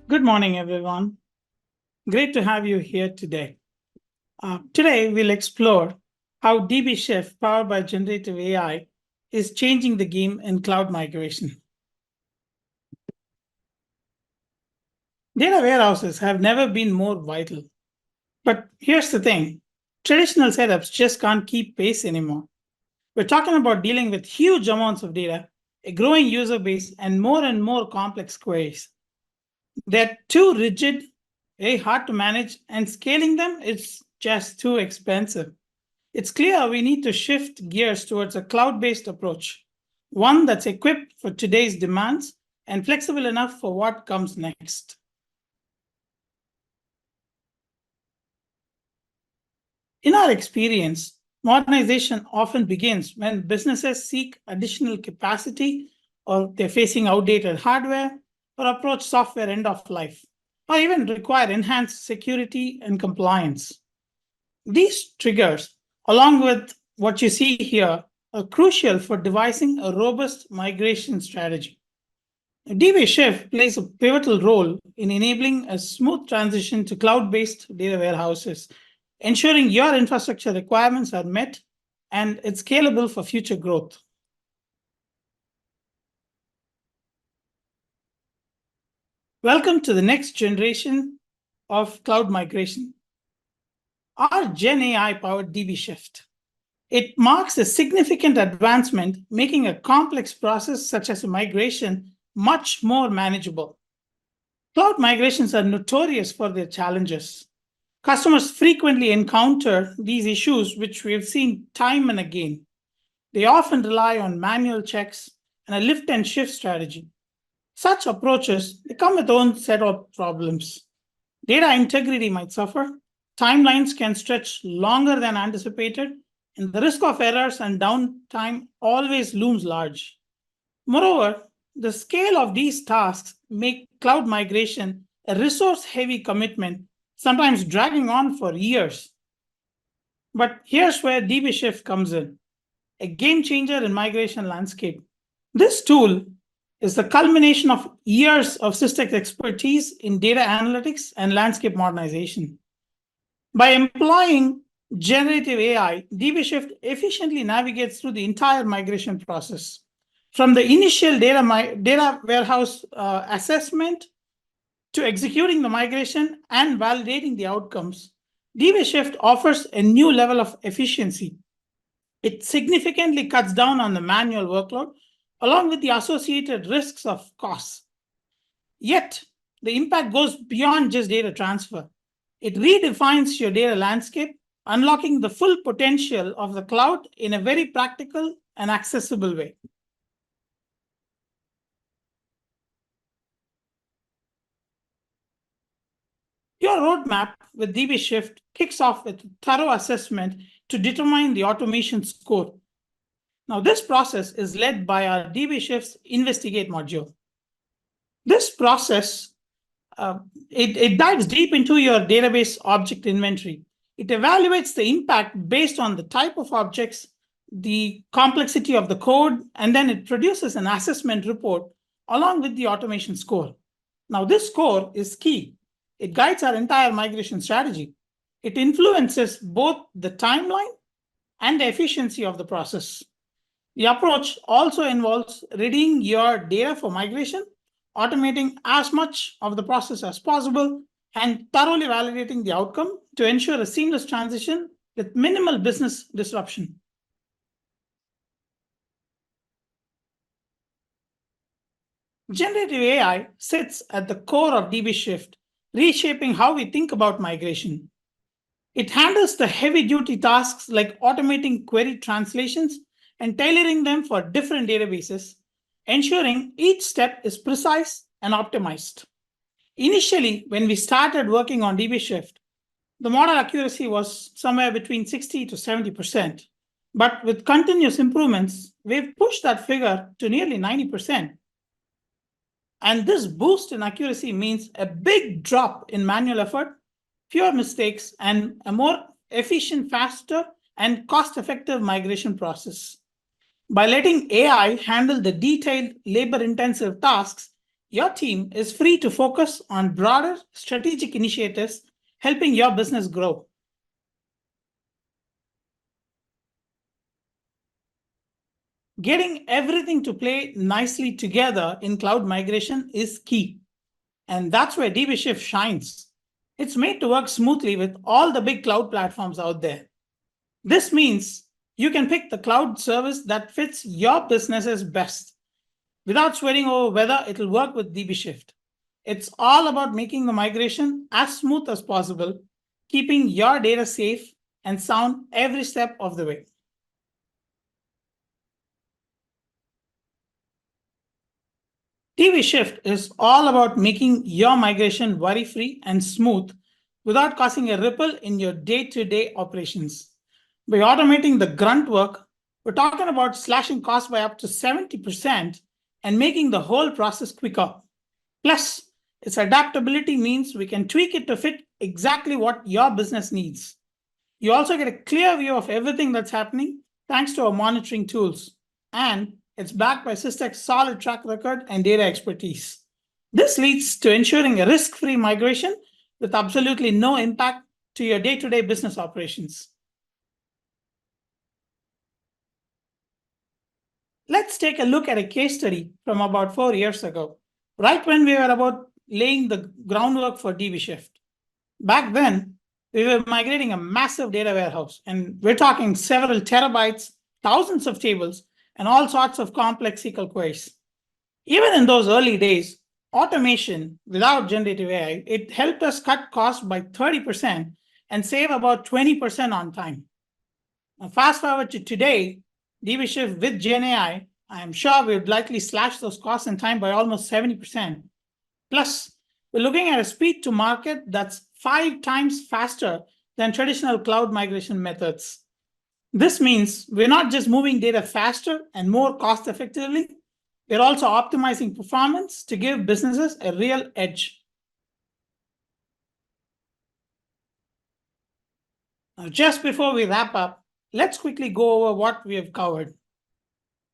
Good morning, everyone. Great to have you here today. Today, we'll explore how DBShift, powered by generative AI, is changing the game in cloud migration. Data warehouses have never been more vital. But here's the thing, traditional setups just can't keep pace anymore. We're talking about dealing with huge amounts of data, a growing user base, and more complex queries. They're too rigid, very hard to manage, and scaling them is just too expensive. It's clear we need to shift gears towards a cloud based approach, one that's equipped for today's demands and flexible enough for what comes next. In our experience, modernization often begins when businesses seek additional capacity or they're facing outdated hardware or approach software end of life, or even require enhanced security and compliance. These triggers, along with what you see here, are crucial for devising a robust migration strategy. DBShift plays a pivotal role in enabling a smooth transition to cloud-based data warehouses, ensuring your infrastructure requirements are met and it's scalable for future growth. Welcome to the next generation of cloud migration, our GenAI-powered DBShift. It marks a significant advancement, making a complex process such as a migration much more manageable. Cloud migrations are notorious for their challenges. Customers frequently encounter these issues, which we have seen time and again. They often rely on manual checks and a lift and shift strategy. Such approaches come with their own set of problems. Data integrity might suffer, timelines can stretch longer than anticipated, and the risk of errors and downtime always looms large. Moreover, the scale of these tasks make cloud migration a resource-heavy commitment, sometimes dragging on for years. But here's where DBShift comes in, a game changer in migration landscape. This tool is the culmination of years of Systex expertise in data analytics and landscape modernization. By employing generative AI, DBShift efficiently navigates through the entire migration process. From the initial data warehouse assessment to executing the migration and validating the outcomes, DBShift offers a new level of efficiency. It significantly cuts down on the manual workload, along with the associated risks of costs. Yet, the impact goes beyond just data transfer. It redefines your data landscape, unlocking the full potential of the cloud in a very practical and accessible way. Your roadmap with DBShift kicks off with a thorough assessment to determine the automation score. Now, this process is led by our DBShift's Investigate module. This process, it dives deep into your database object inventory. It evaluates the impact based on the type of objects, the complexity of the code, and then it produces an assessment report along with the automation score. Now, this score is key. It guides our entire migration strategy. It influences both the timeline and the efficiency of the process. The approach also involves readying your data for migration, automating as much of the process as possible, and thoroughly validating the outcome to ensure a seamless transition with minimal business disruption. Generative AI sits at the core of DBShift, reshaping how we think about migration. It handles the heavy-duty tasks like automating query translations and tailoring them for different databases, ensuring each step is precise and optimized. Initially, when we started working on DBShift, the model accuracy was somewhere between 60 to 70%. But with continuous improvements, we've pushed that figure to nearly 90%. And this boost in accuracy means a big drop in manual effort, fewer mistakes, and a more efficient, faster, and cost-effective migration process. By letting AI handle the detailed, labor-intensive tasks, your team is free to focus on broader strategic initiatives helping your business grow. Getting everything to play nicely together in cloud migration is key. And that's where DBShift shines. It's made to work smoothly with all the big cloud platforms out there. This means you can pick the cloud service that fits your business's best without sweating over whether it'll work with DBShift. It's all about making the migration as smooth as possible, keeping your data safe and sound every step of the way. DBShift is all about making your migration worry-free and smooth without causing a ripple in your day-to-day operations. By automating the grunt work, we're talking about slashing costs by up to 70% and making the whole process quicker. Plus, its adaptability means we can tweak it to fit exactly what your business needs. You also get a clear view of everything that's happening thanks to our monitoring tools. And it's backed by Systec's solid track record and data expertise. This leads to ensuring a risk-free migration with absolutely no impact to your day-to-day business operations. Let's take a look at a case study from about 4 years ago, right when we were about laying the groundwork for DBShift. Back then, we were migrating a massive data warehouse, and we're talking several terabytes, thousands of tables, and all sorts of complex SQL queries. Even in those early days, automation without generative AI, it helped us cut costs by 30% and save about 20% on time. Now, fast forward to today, DBShift with GenAI, I am sure we would likely slash those costs and time by almost 70%. Plus, we're looking at a speed to market that's 5 times faster than traditional cloud migration methods. This means we're not just moving data faster and more cost effectively, we're also optimizing performance to give businesses a real edge. Now, just before we wrap up, let's quickly go over what we have covered.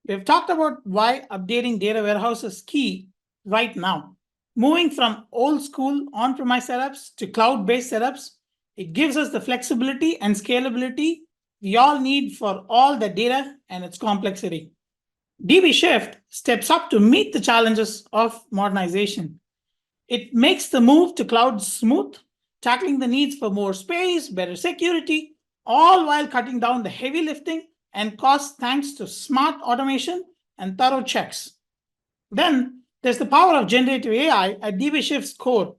We've talked about why updating data warehouse is key right now. Moving from old school on-premise setups to cloud-based setups, it gives us the flexibility and scalability we all need for all the data and its complexity. DBShift steps up to meet the challenges of modernization. It makes the move to cloud smooth, tackling the needs for more space, better security, all while cutting down the heavy lifting and cost thanks to smart automation and thorough checks. Then there's the power of generative AI at DBShift's core.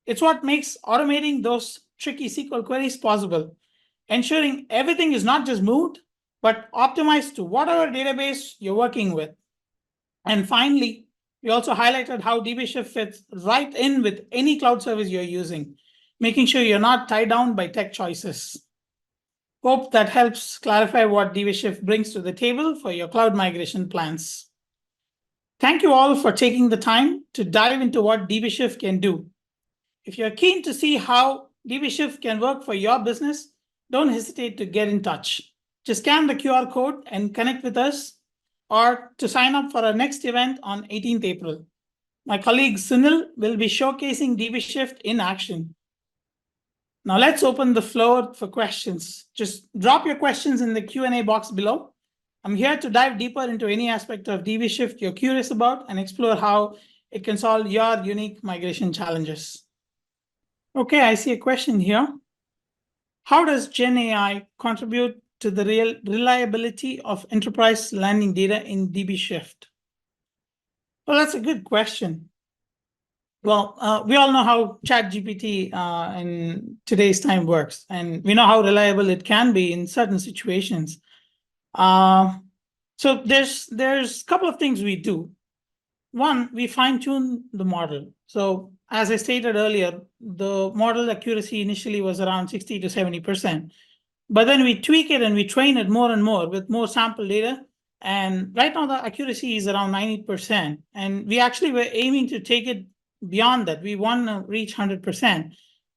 It's what makes automating those tricky SQL queries possible, ensuring everything is not just moved, but optimized to whatever database you're working with. And finally, we also highlighted how DBShift fits right in with any cloud service you're using, making sure you're not tied down by tech choices. Hope that helps clarify what DBShift brings to the table for your cloud migration plans. Thank you all for taking the time to dive into what DBShift can do. If you're keen to see how DBShift can work for your business, don't hesitate to get in touch. Just scan the QR code and connect with us, or to sign up for our next event on 18th April. My colleague Sunil will be showcasing DBShift in action. Now let's open the floor for questions. Just drop your questions in the Q&A box below. I'm here to dive deeper into any aspect of DBShift you're curious about and explore how it can solve your unique migration challenges. Okay, I see a question here. How does GenAI contribute to the reliability of enterprise landing data in DBShift? Well, that's a good question. Well, we all know how ChatGPT in today's time works, and we know how reliable it can be in certain situations. So there's a couple of things we do. One, we fine-tune the model. So as I stated earlier, the model accuracy initially was around 60 to 70%. But then we tweak it and we train it more and more with more sample data. And right now the accuracy is around 90%. And we actually were aiming to take it beyond that. We want to reach 100%.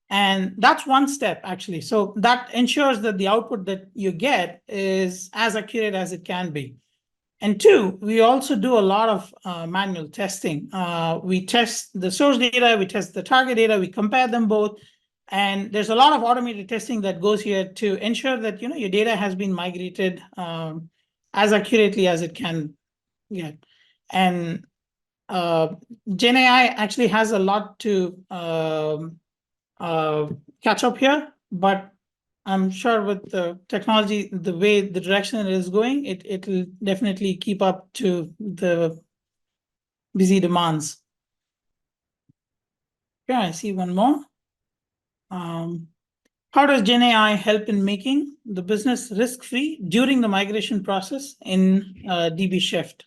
And that's one step, actually. So that ensures that the output that you get is as accurate as it can be. And two, we also do a lot of manual testing. We test the source data, we test the target data, we compare them both. And there's a lot of automated testing that goes here to ensure that your data has been migrated as accurately as it can get. And GenAI actually has a lot to catch up here, but I'm sure with the technology, the way the direction it is going, it'll definitely keep up to the busy demands. Yeah, I see one more. How does GenAI help in making the business risk-free during the migration process in DBShift?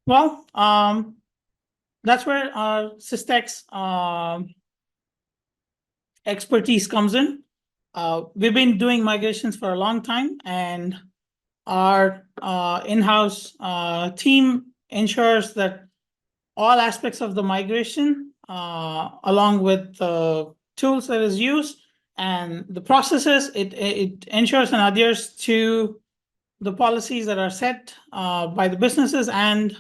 Well, that's where our Systex expertise comes in. We've been doing migrations for a long time, and our in-house team ensures that all aspects of the migration, along with the tools that is used and the processes, it ensures and adheres to the policies that are set by the businesses and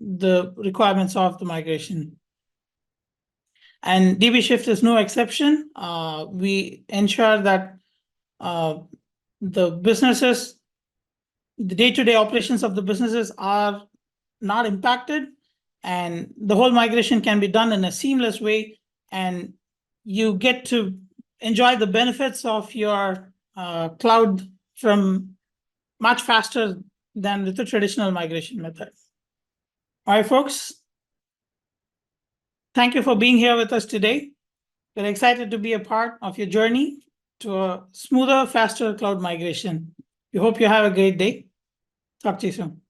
the requirements of the migration. And DBShift is no exception. We ensure that the businesses, the day-to-day operations of the businesses are not impacted, and the whole migration can be done in a seamless way, and you get to enjoy the benefits of your cloud from much faster than with the traditional migration method. All right, folks. Thank you for being here with us today. We're excited to be a part of your journey to a smoother, faster cloud migration. We hope you have a great day. Talk to you soon.